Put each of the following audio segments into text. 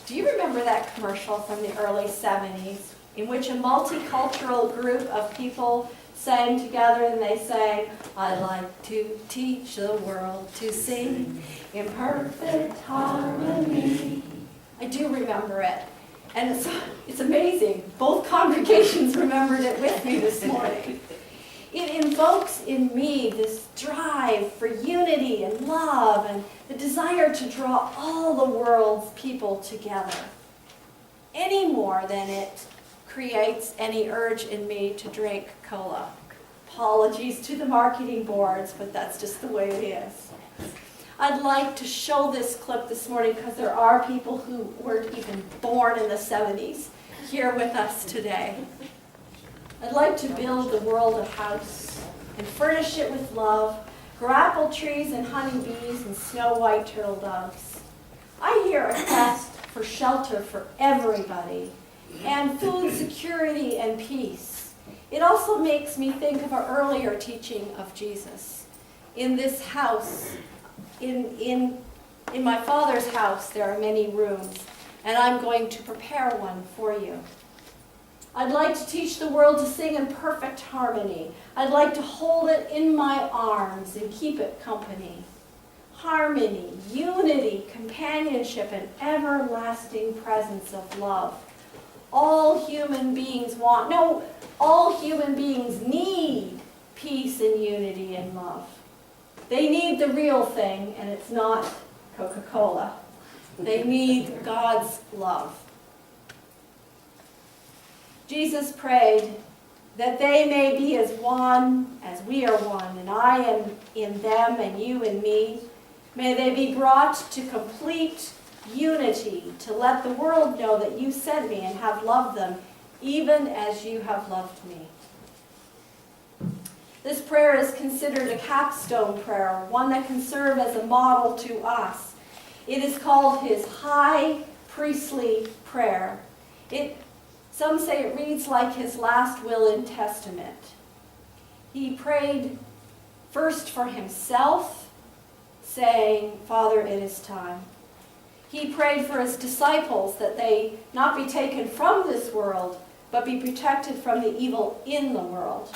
Do you remember that commercial from the early 70s in which a multicultural group of people sang together and they sang, "I'd like to teach the world to sing in perfect harmony"? I do remember it. And it's amazing. Both congregations remembered it with me this morning. It invokes in me this drive for unity and love and the desire to draw all the world's people together, any more than it creates any urge in me to drink cola. Apologies to the marketing boards, but that's just the way it is. I'd like to show this clip this morning because there are people who weren't even born in the 70s here with us today. I'd like to build the world a house and furnish it with love, grow apple trees and honeybees and snow white turtle doves. I hear a quest for shelter for everybody and food security and peace. It also makes me think of our earlier teaching of Jesus. In this house, in my Father's house, there are many rooms, and I'm going to prepare one for you. I'd like to teach the world to sing in perfect harmony. I'd like to hold it in my arms and keep it company. Harmony, unity, companionship, and everlasting presence of love. All human beings all human beings need peace and unity and love. They need the real thing, and it's not Coca-Cola. They need God's love. Jesus prayed that they may be as one as we are one, and I am in them and you in me. May they be brought to complete unity, to let the world know that you sent me and have loved them, even as you have loved me. This prayer is considered a capstone prayer, one that can serve as a model to us. It is called his high priestly prayer. Some say it reads like his last will and testament. He prayed first for himself, saying, "Father, it is time." He prayed for his disciples that they not be taken from this world, but be protected from the evil in the world.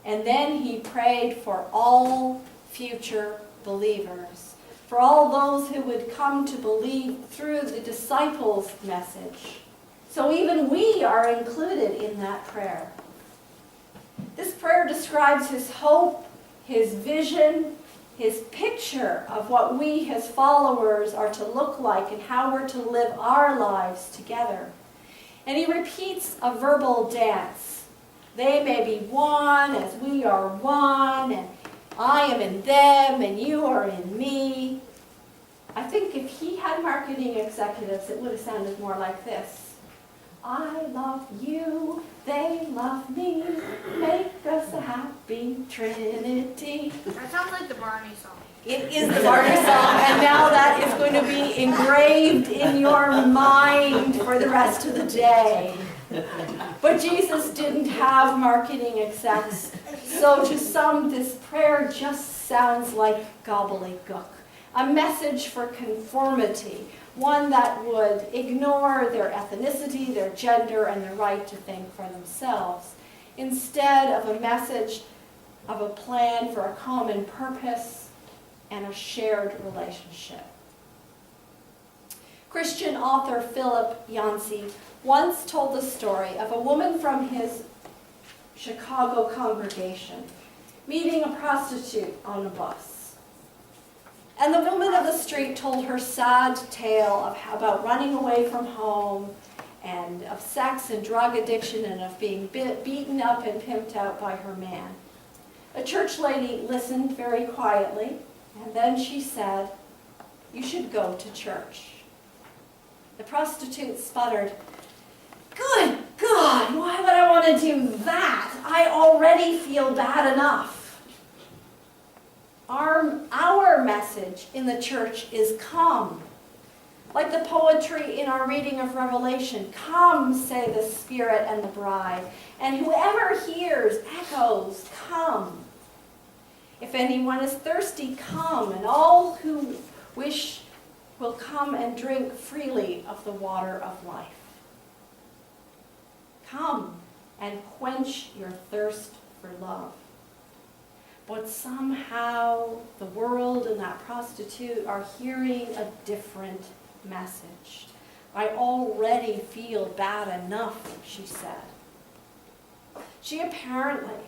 And then he prayed for all future believers, for all those who would come to believe through the disciples' message. So even we are included in that prayer. This prayer describes his hope, his vision, his picture of what we, his followers, are to look like and how we're to live our lives together. And he repeats a verbal dance. They may be one as we are one, and I am in them and you are in me. I think if he had marketing executives, it would have sounded more like this. I love you, they love me, make us a happy trinity. That sounds like the Barney song. It is the Barney song, and now that is going to be engraved in your mind for the rest of the day. But Jesus didn't have marketing execs, so to some, this prayer just sounds like gobbledygook, a message for conformity, one that would ignore their ethnicity, their gender, and their right to think for themselves, instead of a message of a plan for a common purpose and a shared relationship. Christian author Philip Yancey once told the story of a woman from his Chicago congregation meeting a prostitute on a bus. And the woman of the street told her sad tale about running away from home and of sex and drug addiction and of being beaten up and pimped out by her man. A church lady listened very quietly, and then she said, "You should go to church." The prostitute sputtered, "Good God, why would I want to do that? I already feel bad enough." Our message in the church is come. Like the poetry in our reading of Revelation, come, say the Spirit and the bride. And whoever hears echoes, come. If anyone is thirsty, come. And all who wish will come and drink freely of the water of life. Come and quench your thirst for love. But somehow the world and that prostitute are hearing a different message. I already feel bad enough, she said. She apparently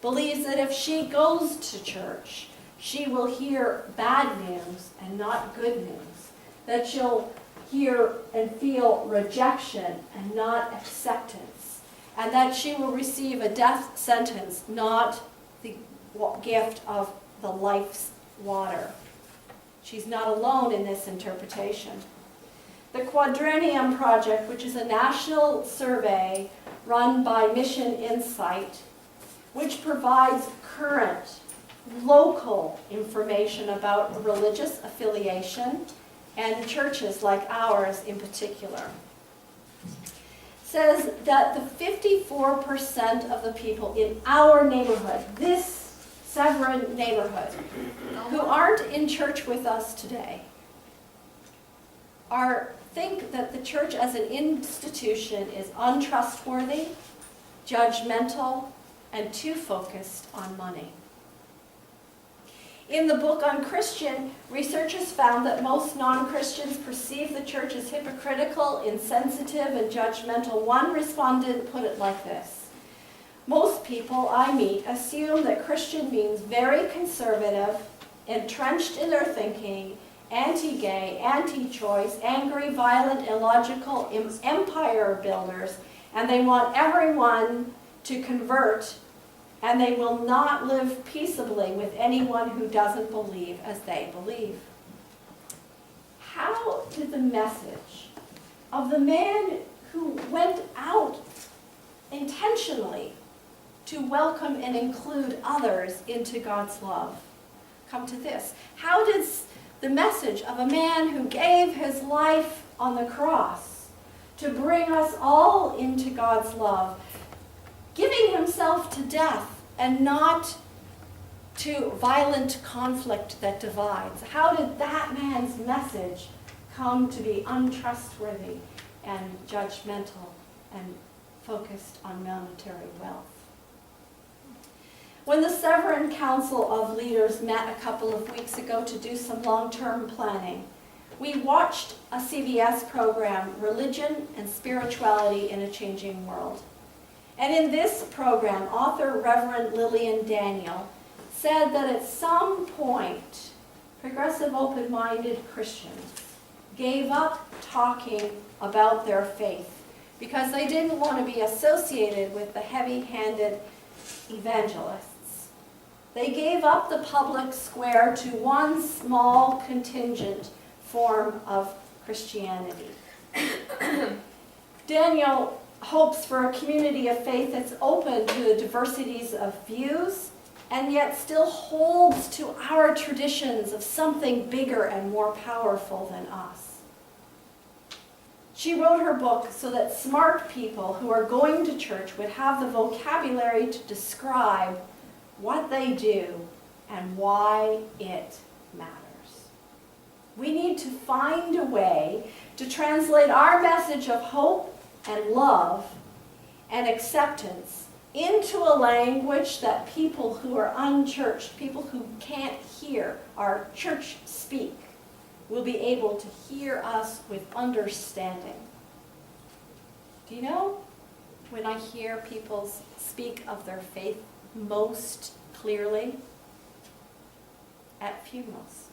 believes that if she goes to church, she will hear bad news and not good news. That she'll hear and feel rejection and not acceptance. And that she will receive a death sentence, not the gift of the life's water. She's not alone in this interpretation. The Quadrennium Project, which is a national survey run by Mission Insight, which provides current, local information about religious affiliation and churches like ours in particular, says that the 54% of the people in our neighborhood, this Severn neighborhood, who aren't in church with us today, think that the church as an institution is untrustworthy, judgmental, and too focused on money. In the book on Christian, researchers found that most non-Christians perceive the church as hypocritical, insensitive, and judgmental. One respondent put it like this: most people I meet assume that Christian means very conservative, entrenched in their thinking, anti-gay, anti-choice, angry, violent, illogical, empire builders, and they want everyone to convert, and they will not live peaceably with anyone who doesn't believe as they believe. How did the message of the man who went out intentionally to welcome and include others into God's love come to this? How did the message of a man who gave his life on the cross to bring us all into God's love, giving himself to death and not to violent conflict that divides, how did that man's message come to be untrustworthy and judgmental and focused on monetary wealth? When the Severn Council of Leaders met a couple of weeks ago to do some long-term planning, we watched a CBS program, Religion and Spirituality in a Changing World. And in this program, author Reverend Lillian Daniel said that at some point, progressive open-minded Christians gave up talking about their faith because they didn't want to be associated with the heavy-handed evangelists. They gave up the public square to one small contingent form of Christianity. Daniel hopes for a community of faith that's open to the diversities of views and yet still holds to our traditions of something bigger and more powerful than us. She wrote her book so that smart people who are going to church would have the vocabulary to describe what they do and why it matters. We need to find a way to translate our message of hope and love and acceptance into a language that people who are unchurched, people who can't hear our church speak, will be able to hear us with understanding. Do you know, when I hear people speak of their faith most clearly? At funerals.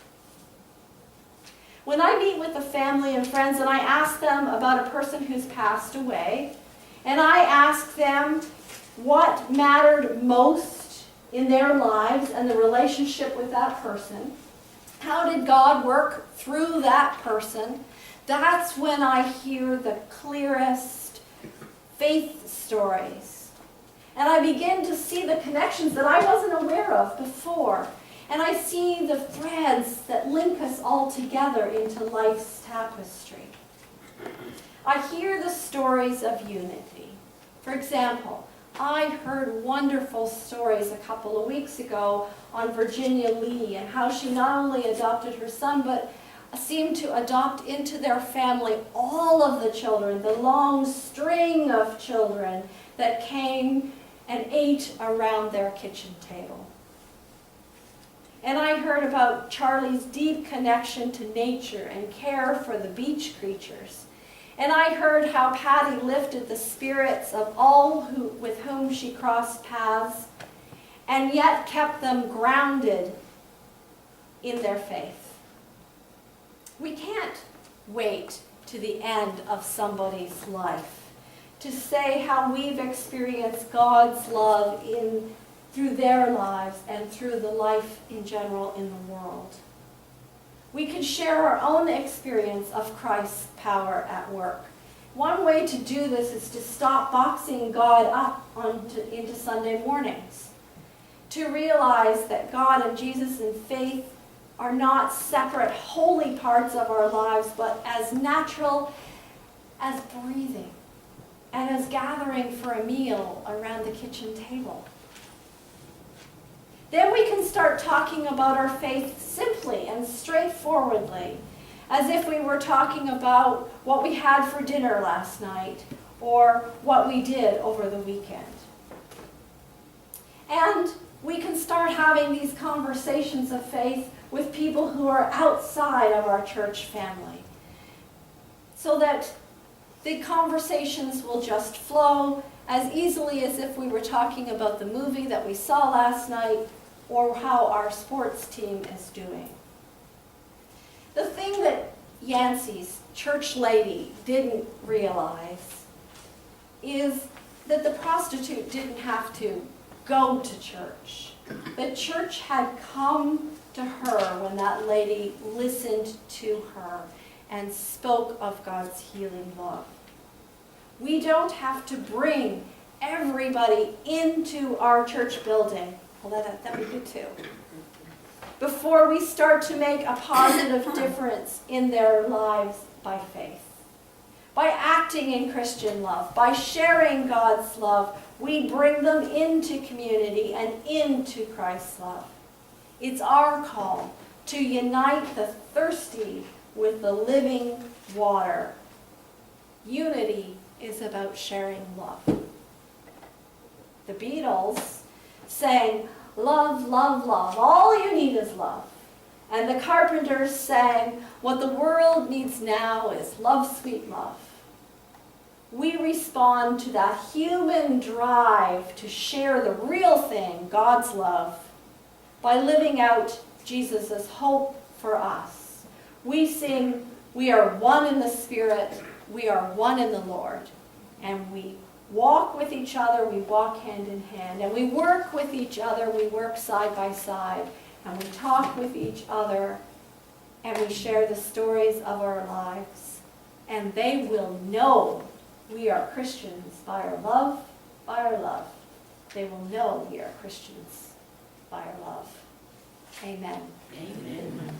When I meet with the family and friends and I ask them about a person who's passed away, and I ask them what mattered most in their lives and the relationship with that person, how did God work through that person, that's when I hear the clearest faith stories. And I begin to see the connections that I wasn't aware of before. And I see the threads that link us all together into life's tapestry. I hear the stories of unity. For example, I heard wonderful stories a couple of weeks ago on Virginia Lee and how she not only adopted her son, but seemed to adopt into their family all of the children, the long string of children that came and ate around their kitchen table. And I heard about Charlie's deep connection to nature and care for the beach creatures. And I heard how Patty lifted the spirits of all with whom she crossed paths, and yet kept them grounded in their faith. We can't wait to the end of somebody's life to say how we've experienced God's love through their lives and through the life in general in the world. We can share our own experience of Christ's power at work. One way to do this is to stop boxing God up into Sunday mornings. To realize that God and Jesus and faith are not separate, holy parts of our lives, but as natural as breathing and as gathering for a meal around the kitchen table. Then we can start talking about our faith simply and straightforwardly, as if we were talking about what we had for dinner last night or what we did over the weekend. And we can start having these conversations of faith with people who are outside of our church family, so that the conversations will just flow as easily as if we were talking about the movie that we saw last night or how our sports team is doing. The thing that Yancey's church lady didn't realize is that the prostitute didn't have to go to church. The church had come to her when that lady listened to her and spoke of God's healing love. We don't have to bring everybody into our church building. Well, that would be good too. Before we start to make a positive difference in their lives by faith. By acting in Christian love, by sharing God's love, we bring them into community and into Christ's love. It's our call to unite the thirsty with the living water. Unity is about sharing love. The Beatles sang, "Love, love, love, all you need is love." And the Carpenters sang, "What the world needs now is love, sweet love." We respond to that human drive to share the real thing, God's love, by living out Jesus' hope for us. We sing, "We are one in the Spirit, we are one in the Lord." And we walk with each other, we walk hand in hand. And we work with each other, we work side by side. And we talk with each other, and we share the stories of our lives. And they will know we are Christians by our love, by our love. They will know we are Christians by our love. Amen. Amen.